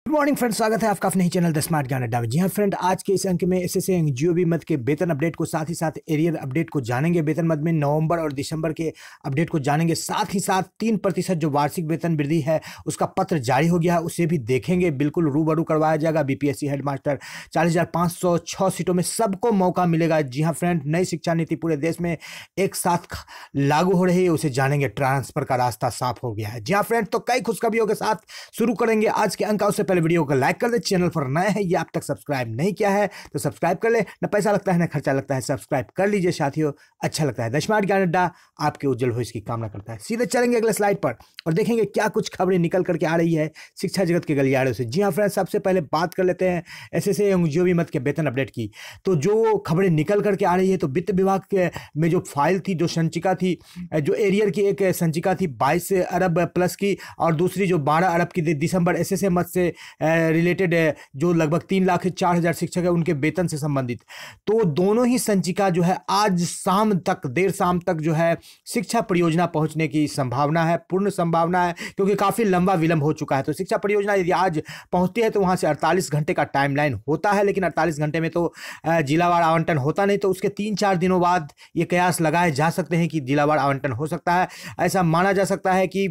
Good morning friend, स्वागत है आपका अपने ही चैनल द स्मार्ट ज्ञान अड्डा में। जी हाँ फ्रेंड, आज के इस अंक में एसएससी एनजीओबी मद के वेतन अपडेट को साथ ही साथ एरियर अपडेट को जानेंगे। वेतन मद में नवंबर और दिसंबर के अपडेट को जानेंगे। साथ ही साथ 3% जो वार्षिक वेतन वृद्धि है उसका पत्र जारी हो गया है, उसे भी देखेंगे। बिल्कुल रूबरू करवाया जाएगा। बीपीएससी हेडमास्टर 40,506 सीटों में सबको मौका मिलेगा। जी हाँ फ्रेंड, नई शिक्षा नीति पूरे देश में एक साथ लागू हो रही है, उसे जानेंगे। ट्रांसफर का रास्ता साफ हो गया है। जी हाँ फ्रेंड, तो कई खुशखबरियों के साथ शुरू करेंगे आज के अंक। उससे पहले वीडियो को लाइक कर दे। चैनल पर नए हैं, ये अब तक सब्सक्राइब नहीं किया है तो सब्सक्राइब कर ले। न पैसा लगता है न खर्चा लगता है, सब्सक्राइब कर लीजिए साथियों, अच्छा लगता है। द स्मार्ट ज्ञान अड्डा आपके उज्जवल भविष्य की कामना करता है। सीधे चलेंगे अगले स्लाइड पर और देखेंगे क्या कुछ खबरें निकल करके आ रही है शिक्षा जगत के गलियारे से। जी हाँ फ्रेंड्स, सबसे पहले बात कर लेते हैं एसएससी एनजीओबी मद के वेतन अपडेट की। तो जो खबरें निकल करके आ रही है, तो वित्त विभाग के में जो फाइल थी, जो संचिका थी, जो एरियर की एक संचिका थी 22 अरब प्लस की, और दूसरी जो 12 अरब की दिसंबर एसएससी मद से रिलेटेड जो लगभग 3,04,000 शिक्षक है उनके वेतन से संबंधित। तो दोनों ही संचिका जो है आज शाम तक, देर शाम तक जो है शिक्षा परियोजना पहुंचने की संभावना है, पूर्ण संभावना है, क्योंकि काफी लंबा विलंब हो चुका है। तो शिक्षा परियोजना यदि आज पहुंचती है तो वहां से 48 घंटे का टाइमलाइन होता है, लेकिन 48 घंटे में तो जिलावार आवंटन होता नहीं। तो उसके 3-4 दिनों बाद ये कयास लगाए जा सकते हैं कि जिलावार आवंटन हो सकता है। ऐसा माना जा सकता है कि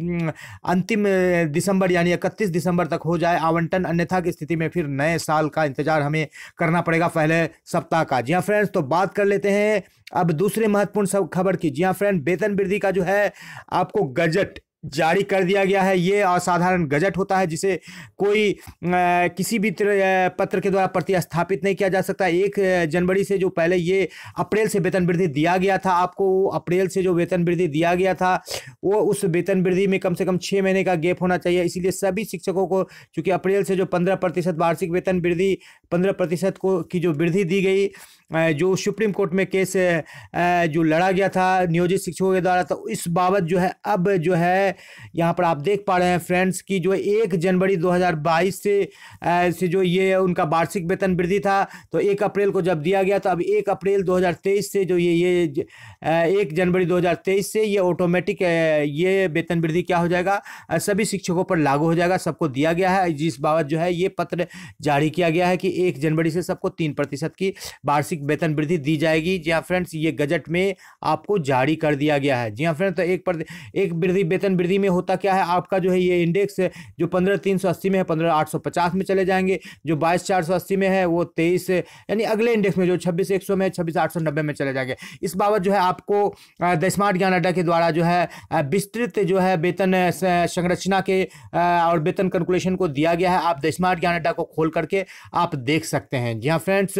अंतिम दिसंबर यानी 31 दिसंबर तक हो जाए आवंटन, अन्यथा की स्थिति में फिर नए साल का इंतजार हमें करना पड़ेगा पहले सप्ताह का। जी हाँ फ्रेंड्स, तो बात कर लेते हैं अब दूसरे महत्वपूर्ण सब खबर की। जी हाँ फ्रेंड, वेतन वृद्धि का जो है आपको गजट जारी कर दिया गया है। ये असाधारण गजट होता है जिसे कोई किसी भी पत्र के द्वारा प्रतिस्थापित नहीं किया जा सकता। 1 जनवरी से जो पहले ये अप्रैल से वेतन वृद्धि दिया गया था आपको, अप्रैल से जो वेतन वृद्धि दिया गया था वो उस वेतन वृद्धि में कम से कम 6 महीने का गैप होना चाहिए। इसीलिए सभी शिक्षकों को, चूंकि अप्रैल से जो 15% वार्षिक वेतन वृद्धि 15% को की जो वृद्धि दी गई, जो सुप्रीम कोर्ट में केस जो लड़ा गया था नियोजित शिक्षकों के द्वारा, तो इस बाबत जो है अब जो है यहाँ पर आप देख पा रहे हैं फ्रेंड्स की जो 1 जनवरी 2022 से जो ये उनका वार्षिक वेतन वृद्धि था, तो 1 अप्रैल को जब दिया गया, तो अब 1 अप्रैल 2023 से जो ये 1 जनवरी 2023 से ये ऑटोमेटिक ये वेतन वृद्धि क्या हो जाएगा, सभी शिक्षकों पर लागू हो जाएगा, सबको दिया गया है। जिस बाबत जो है ये पत्र जारी किया गया है कि 1 जनवरी से सबको 3% की वार्षिक वेतन वृद्धि दी जाएगी। जी हाँ फ्रेंड्स, ये गजट में आपको जारी कर दिया गया है। जी हाँ फ्रेंड्स, तो एक वृद्धि वेतन वृद्धि में होता क्या है, आपका जो है ये इंडेक्स जो 15,380 में है 15,850 में चले जाएंगे, जो 22,480 में है वो 23 यानी अगले इंडेक्स में जो 26,100 में 26,890 में चले जाएंगे। इस बाबत जो है आपको द स्मार्ट ज्ञान अड्डा के द्वारा जो है विस्तृत जो है वेतन संरचना के और वेतन कैलकुलेशन को दिया गया है। आप द स्मार्ट ज्ञान अड्डा को खोल करके आप देख सकते हैं। जी हाँ फ्रेंड्स,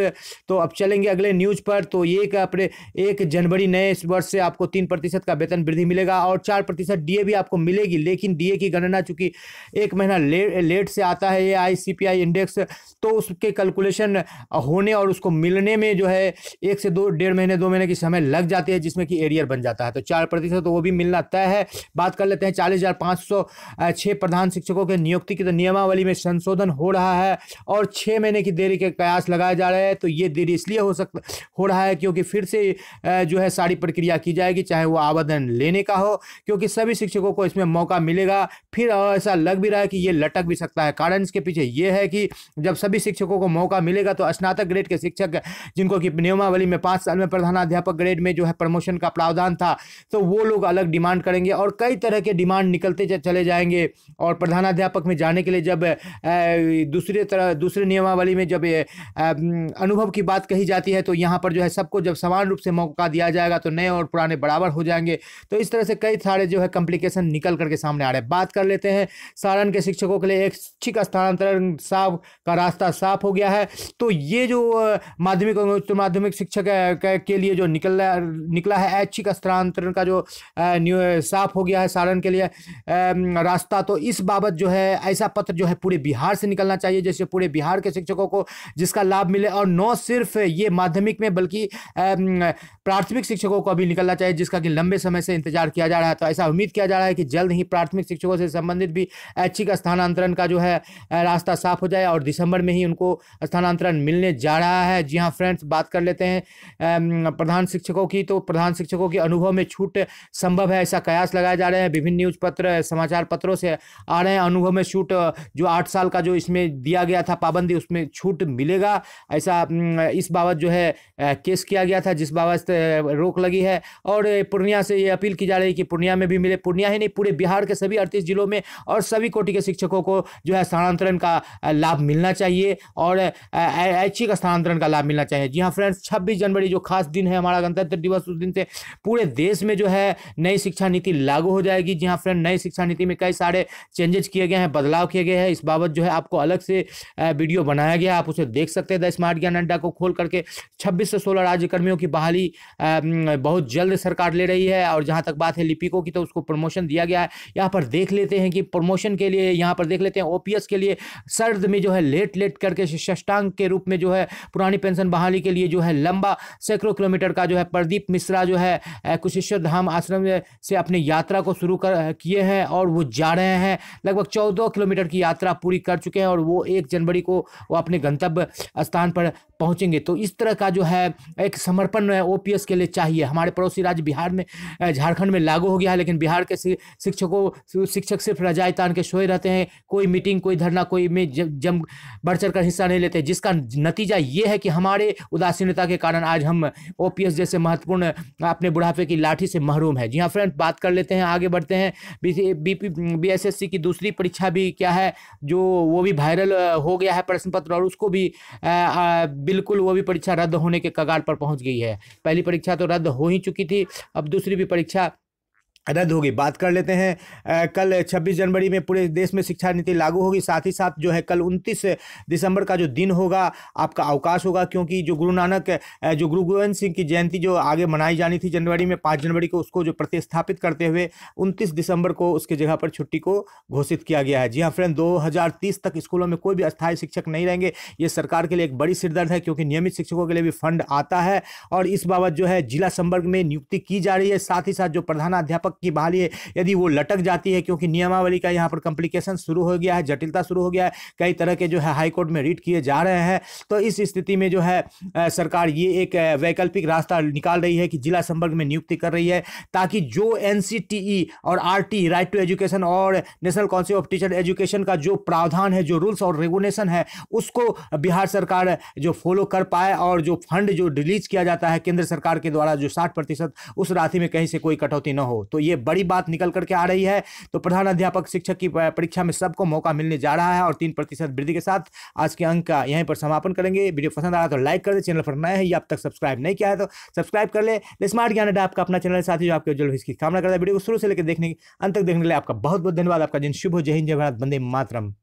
तो अब चलेंगे अगले न्यूज पर। तो ये अपने 1 जनवरी नए इस वर्ष से आपको 3% का वेतन वृद्धि मिलेगा और 4% डीए भी आपको मिलेगी। लेकिन डीए की गणना चूंकि 1 महीना लेट से आता है ये आईसीपीआई इंडेक्स, तो उसके कैलकुलेशन होने और उसको मिलने में जो है 1 से 2 महीने 2 महीने की समय लग जाती है, जिसमें कि एरियर बन जाता है। तो 4% तो वो भी मिलना तय है। बात कर लेते हैं 40,506 प्रधान शिक्षकों के नियुक्ति की। तो नियमावली में संशोधन हो रहा है और 6 महीने की देरी के कयास लगाए जा रहे हैं। तो ये देरी इसलिए हो रहा है क्योंकि फिर से जो है सारी प्रक्रिया की जाएगी, चाहे वो आवेदन लेने का हो, क्योंकि सभी शिक्षकों को इसमें मौका मिलेगा। फिर ऐसा लग भी रहा है कि ये लटक भी सकता है। कारण इसके पीछे ये है कि जब सभी शिक्षकों को मौका मिलेगा तो स्नातक ग्रेड के शिक्षक जिनको कि नियमावली में 5 साल में प्रधानाध्यापक ग्रेड में जो है प्रमोशन का प्रावधान था, तो वो लोग अलग डिमांड करेंगे और कई तरह के डिमांड निकलते चले जाएंगे। और प्रधानाध्यापक में जाने के लिए जब दूसरे नियमावली में जब अनुभव की बात कही जाती है, तो यहाँ पर जो है सबको जब समान रूप से मौका दिया जाएगा तो नए और पुराने बराबर हो जाएंगे। तो इस तरह से कई सारे जो है कॉम्प्लिकेशन निकल करके सामने आ रहे हैं। बात कर लेते हैं सारण के शिक्षकों के लिए ऐच्छिक स्थानांतरण का रास्ता साफ हो गया है। तो ये जो माध्यमिक और उच्च माध्यमिक शिक्षक के लिए जो निकला है ऐच्छिक स्थानांतरण का जो साफ हो गया है सारण के लिए रास्ता, तो इस बाबत जो है ऐसा पत्र जो है पूरे बिहार से निकलना चाहिए, जैसे पूरे बिहार के शिक्षकों को जिसका लाभ मिले। और न सिर्फ ये माध्यमिक में बल्कि प्राथमिक शिक्षकों को भी निकलना चाहिए, जिसका कि लंबे समय से इंतजार किया जा रहा है। तो ऐसा उम्मीद किया जा रहा है कि जल्द ही प्राथमिक शिक्षकों से संबंधित भी ऐच्छिक स्थानांतरण का जो है रास्ता साफ हो जाए और दिसंबर में ही उनको स्थानांतरण मिलने जा रहा है। जी हाँ फ्रेंड्स, बात कर लेते हैं प्रधान शिक्षकों की। तो प्रधान शिक्षकों के अनुभव में छूट संभव है, ऐसा कयास लगाए जा रहे हैं। विभिन्न न्यूज पत्र समाचार पत्रों से आ रहे हैं अनुभव में छूट, जो 8 साल का जो इसमें दिया गया था पाबंदी, उसमें छूट मिलेगा, ऐसा इस बाबत जो है केस किया गया था, जिस बाबत रोक लगी है। और पूर्णिया से ये अपील की जा रही है कि पूर्णिया में भी मिले। पूर्णिया ही नहीं, पूरे बिहार के सभी 38 जिलों में और सभी कोटि के शिक्षकों को जो है स्थानांतरण का लाभ मिलना चाहिए और ऐच्छिक स्थानांतरण का लाभ मिलना चाहिए। जी हाँ फ्रेंड्स, 26 जनवरी जो खास दिन है हमारा गणतंत्र दिवस, उस दिन से पूरे देश में जो है नई शिक्षा नीति लागू हो जाएगी। जी हाँ फ्रेंड, नई शिक्षा नीति में कई सारे चेंजेस किए गए हैं, बदलाव किए गए हैं। इस बाबत जो है आपको अलग से वीडियो बनाया गया, आप उसे देख सकते हैं द स्मार्ट ज्ञान अड्डा को खोल करके। 26 से 16 राज्य कर्मियों की बहाली बहुत जल्द सरकार ले रही है। और जहां तक बात है लिपिकों की, तो उसको प्रमोशन दिया गया है। यहाँ पर देख लेते हैं कि प्रमोशन के लिए, यहाँ पर देख लेते हैं ओपीएस के लिए सर्द में जो है लेट करके षष्टांग के रूप में जो है पुरानी पेंशन बहाली के लिए जो है लंबा सैकड़ों किलोमीटर का जो है प्रदीप मिश्रा जो है कुशेश्वर धाम आश्रम से अपनी यात्रा को शुरू किए हैं और वो जा रहे हैं। लगभग 14 किलोमीटर की यात्रा पूरी कर चुके हैं और वो 1 जनवरी को वो अपने गंतव्य स्थान पर पहुंचेंगे। तो इस तरह का जो है एक समर्पण ओपीएस के लिए चाहिए। हमारे पड़ोसी राज्य बिहार में, झारखंड में लागू हो गया है, लेकिन बिहार के शिक्षक सिर्फ रजाई तान के सोए रहते हैं। कोई मीटिंग, कोई धरना, कोई में जम बढ़ चढ़ कर हिस्सा नहीं लेते, जिसका नतीजा ये है कि हमारे उदासीनता के कारण आज हम ओपीएस जैसे महत्वपूर्ण अपने बुढ़ापे की लाठी से महरूम है। जी हाँ फ्रेंड, बात कर लेते हैं, आगे बढ़ते हैं। बीएसएससी की दूसरी परीक्षा भी क्या है, जो वो भी वायरल हो गया है प्रश्न पत्र, और उसको भी बिल्कुल वो भी परीक्षा रद्द होने के कगार पर पहुंच गई है। पहली परीक्षा तो रद्द हो ही चुकी थी, अब दूसरी भी परीक्षा रद्द होगी। बात कर लेते हैं कल 26 जनवरी में पूरे देश में शिक्षा नीति लागू होगी। साथ ही साथ जो है कल 29 दिसंबर का जो दिन होगा आपका अवकाश होगा, क्योंकि जो गुरु गोविंद सिंह की जयंती जो आगे मनाई जानी थी जनवरी में 5 जनवरी को, उसको जो प्रतिस्थापित करते हुए 29 दिसंबर को उसके जगह पर छुट्टी को घोषित किया गया है। जी हाँ फ्रेंड, 2030 तक स्कूलों में कोई भी अस्थायी शिक्षक नहीं रहेंगे। ये सरकार के लिए एक बड़ी सिरदर्द है, क्योंकि नियमित शिक्षकों के लिए भी फंड आता है और इस बाबत जो है जिला संवर्ग में नियुक्ति की जा रही है। साथ ही साथ जो प्रधानाध्यापक की बहाली है, यदि वो लटक जाती है, क्योंकि नियमावली का यहाँ पर कॉम्प्लिकेशन शुरू हो गया है, जटिलता शुरू हो गया है, कई तरह के जो है हाईकोर्ट में रीट किए जा रहे हैं, तो इस स्थिति में जो है सरकार ये एक वैकल्पिक रास्ता निकाल रही है कि जिला संवर्ग में नियुक्ति कर रही है, ताकि जो एनसीटीई और आरटी राइट टू एजुकेशन और national council of teacher education का जो प्रावधान है, जो रूल्स और रेगुलेशन है, उसको बिहार सरकार जो फॉलो कर पाए और जो फंड जो रिलीज किया जाता है केंद्र सरकार के द्वारा जो 60%, उस राशि में कहीं से कोई कटौती न हो। तो ये बड़ी बात निकल करके आ रही है। तो प्रधान अध्यापक शिक्षक की परीक्षा में सबको मौका मिलने जा रहा है और 3% वृद्धि के साथ आज के अंक का यहीं पर समापन करेंगे। वीडियो पसंद आया तो लाइक कर दे, चैनल पर नए हैं या अब तक सब्सक्राइब नहीं किया है तो सब्सक्राइब कर ले। स्मार्ट ज्ञान अड्डा आपका अपना चैनल, साथ ही जो आपके उज्जवल भविष्य की कामना करता है। वीडियो को शुरू से लेकर देखने अंत तक देखने के लिए आपका बहुत बहुत धन्यवाद। आपका दिन शुभ हो। जय हिंद, जय भारत, वंदे मातरम।